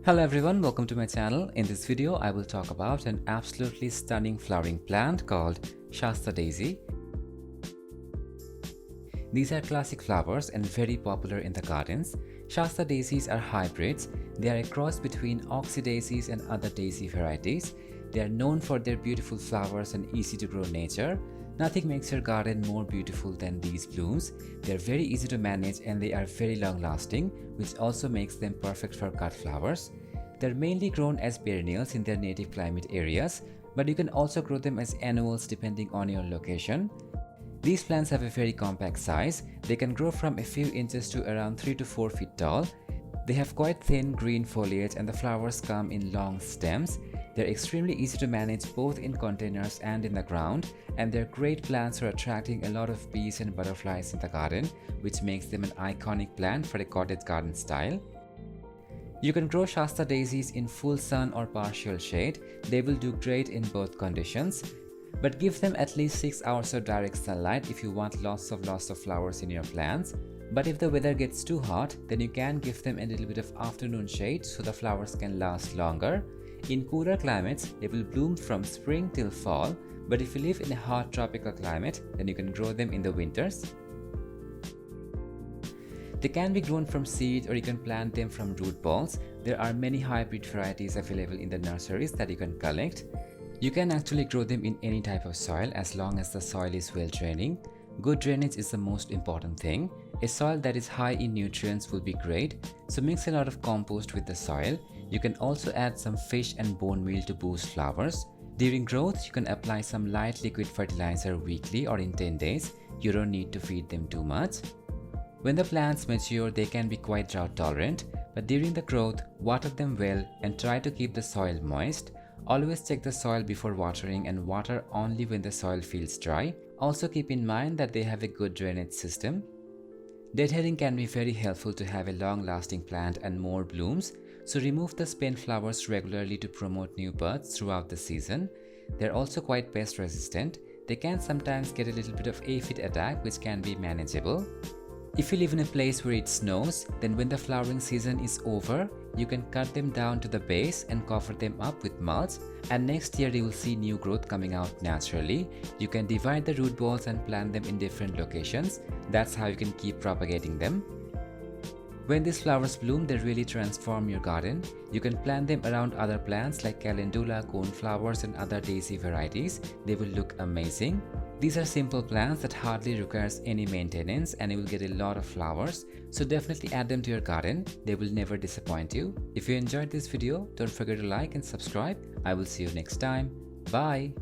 Hello everyone, welcome to my channel. In this video, I will talk about an absolutely stunning flowering plant called Shasta daisy. These are classic flowers and very popular in the gardens. Shasta daisies are hybrids. They are a cross between oxy daisies and other daisy varieties. They are known for their beautiful flowers and easy to grow nature. Nothing makes your garden more beautiful than these blooms. They are very easy to manage and they are very long lasting, which also makes them perfect for cut flowers. They are mainly grown as perennials in their native climate areas, but you can also grow them as annuals depending on your location. These plants have a very compact size. They can grow from a few inches to around 3 to 4 feet tall. They have quite thin green foliage and the flowers come in long stems. They're extremely easy to manage both in containers and in the ground, and they're great plants for attracting a lot of bees and butterflies in the garden, which makes them an iconic plant for a cottage garden style. You can grow Shasta daisies in full sun or partial shade. They will do great in both conditions, but give them at least 6 hours of direct sunlight if you want lots of flowers in your plants. But if the weather gets too hot, then you can give them a little bit of afternoon shade so the flowers can last longer. In cooler climates, they will bloom from spring till fall, but if you live in a hot tropical climate, then you can grow them in the winters. They can be grown from seed or you can plant them from root balls. There are many hybrid varieties available in the nurseries that you can collect. You can actually grow them in any type of soil as long as the soil is well draining. Good drainage is the most important thing. A soil that is high in nutrients will be great, so mix a lot of compost with the soil. You can also add some fish and bone meal to boost flowers. During growth, you can apply some light liquid fertilizer weekly or in 10 days. You don't need to feed them too much. When the plants mature, they can be quite drought tolerant, but during the growth, water them well and try to keep the soil moist. Always check the soil before watering and water only when the soil feels dry. Also keep in mind that they have a good drainage system. Deadheading can be very helpful to have a long-lasting plant and more blooms, so remove the spent flowers regularly to promote new buds throughout the season. They're also quite pest resistant. They can sometimes get a little bit of aphid attack, which can be manageable. If you live in a place where it snows, then when the flowering season is over, you can cut them down to the base and cover them up with mulch, and next year you will see new growth coming out naturally. You can divide the root balls and plant them in different locations. That's how you can keep propagating them. When these flowers bloom, they really transform your garden. You can plant them around other plants like calendula, coneflowers and other daisy varieties. They will look amazing. These are simple plants that hardly requires any maintenance and you will get a lot of flowers. So definitely add them to your garden. They will never disappoint you. If you enjoyed this video, don't forget to like and subscribe. I will see you next time. Bye.